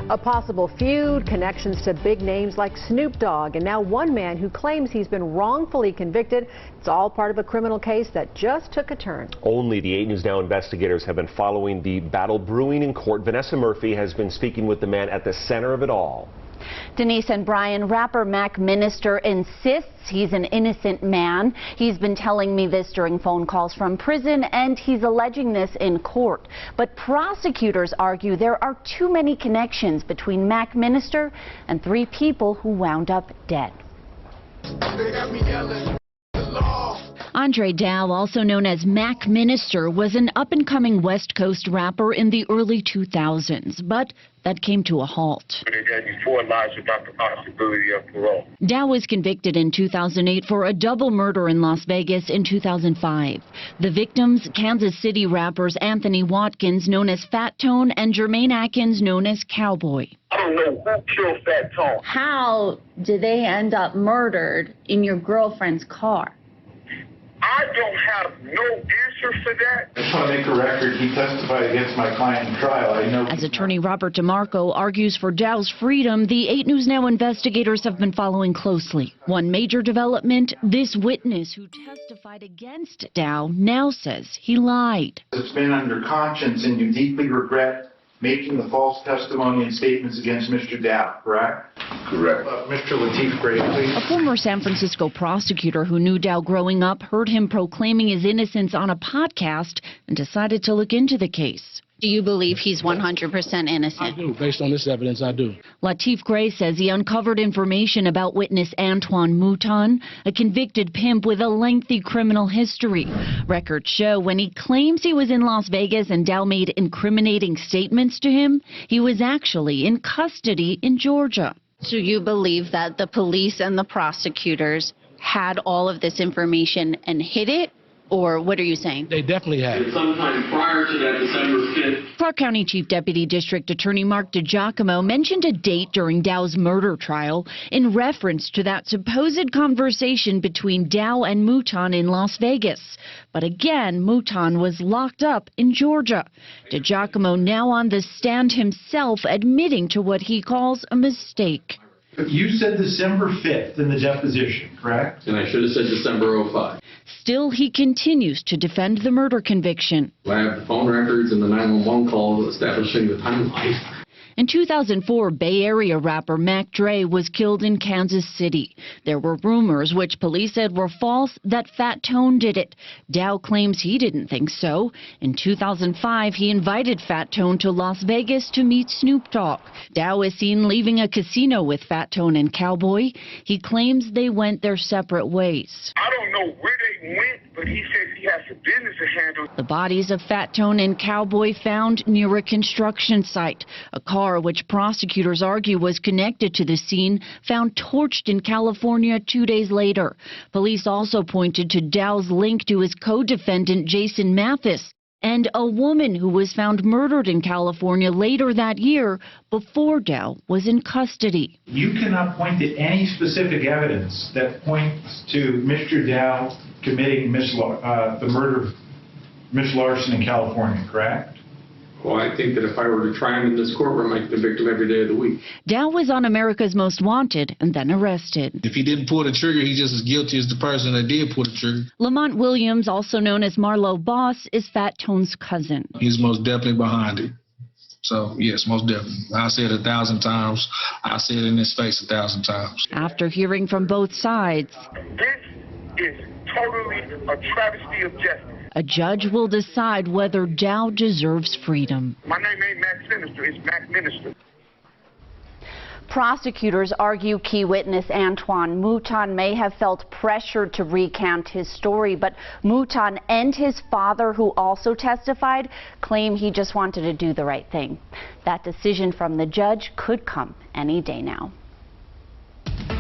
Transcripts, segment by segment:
A possible feud, connections to big names like Snoop Dogg, and now one man who claims he's been wrongfully convicted. It's all part of a criminal case that just took a turn. Only the 8 News Now investigators have been following the battle brewing in court. Vanessa Murphy has been speaking with the man at the center of it all. Denise and Brian, rapper Mac Minister insists he's an innocent man. He's been telling me this during phone calls from prison, and he's alleging this in court. But prosecutors argue there are too many connections between Mac Minister and 3 people who wound up dead. Andre Dow, also known as Mac Minister, was an up-and-coming West Coast rapper in the early 2000s, but that came to a halt. They gave me 4 lives without the possibility of parole. Dow was convicted in 2008 for a double murder in Las Vegas in 2005. The victims, Kansas City rappers Anthony Watkins, known as Fat Tone, and Jermaine Atkins, known as Cowboy. I don't know who killed Fat Tone. How did they end up murdered in your girlfriend's car? I don't have no answer for that. I just want to make a record. He testified against my client in trial. I know. As attorney Robert DeMarco argues for Dow's freedom, the 8 News Now investigators have been following closely. One major development, this witness who testified against Dow now says he lied. It's been under conscience and you deeply regret making the false testimony and statements against Mr. Dow, correct? Correct. Mr. Lateef Gray, please. A former San Francisco prosecutor who knew Dow growing up heard him proclaiming his innocence on a podcast and decided to look into the case. Do you believe he's 100% innocent? I do. Based on this evidence, I do. Lateef Gray says he uncovered information about witness Antoine Mouton, a convicted pimp with a lengthy criminal history. Records show when he claims he was in Las Vegas and Dow made incriminating statements to him, he was actually in custody in Georgia. So you believe that the police and the prosecutors had all of this information and hid it? Or what are you saying? They definitely have. Sometime prior to that December 5th. Clark County Chief Deputy District Attorney Mark DiGiacomo mentioned a date during Dow's murder trial in reference to that supposed conversation between Dow and Mouton in Las Vegas. But again, Mouton was locked up in Georgia. DiGiacomo now on the stand himself admitting to what he calls a mistake. You said December 5th in the deposition, correct? And I should have said December 05. Still, he continues to defend the murder conviction. I have the phone records and the 911 calls establishing the timeline. In 2004, Bay Area rapper Mac Dre was killed in Kansas City. There were rumors, which police said were false, that Fat Tone did it. Dow claims he didn't think so. In 2005, he invited Fat Tone to Las Vegas to meet Snoop Dogg. Dow is seen leaving a casino with Fat Tone and Cowboy. He claims they went their separate ways. I don't know where they went, but he says he has some business to handle. The bodies of Fat Tone and Cowboy found near a construction site. A car which prosecutors argue was connected to the scene found torched in California 2 days later. Police also pointed to Dow's link to his co-defendant Jason Mathis and a woman who was found murdered in California later that year before Dow was in custody. You cannot point to any specific evidence that points to Mr. Dow committing the murder of Miss Larson in California, correct? Well, I think that if I were to try him in this courtroom, I'd convict him every day of the week. Dow was on America's Most Wanted and then arrested. If he didn't pull the trigger, he's just as guilty as the person that did pull the trigger. Lamont Williams, also known as Marlo Boss, is Fat Tone's cousin. He's most definitely behind it. So, yes, most definitely. I said it 1,000 times. I said it in his face 1,000 times. After hearing from both sides, This is totally a travesty of justice. a judge will decide whether Dow deserves freedom. My name ain't Mac Minister, it's Mac Minister. Prosecutors argue key witness Antoine Mouton may have felt pressured to recount his story, but Mouton and his father, who also testified, claim he just wanted to do the right thing. That decision from the judge could come any day now.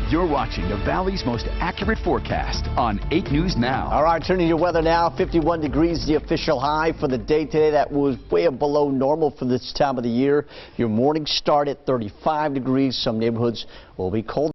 You're watching the Valley's most accurate forecast on 8 News Now. All right, turning to your weather now. 51 degrees the official high for the day today. That was way below normal for this time of the year. Your morning start at 35 degrees. Some neighborhoods will be cold.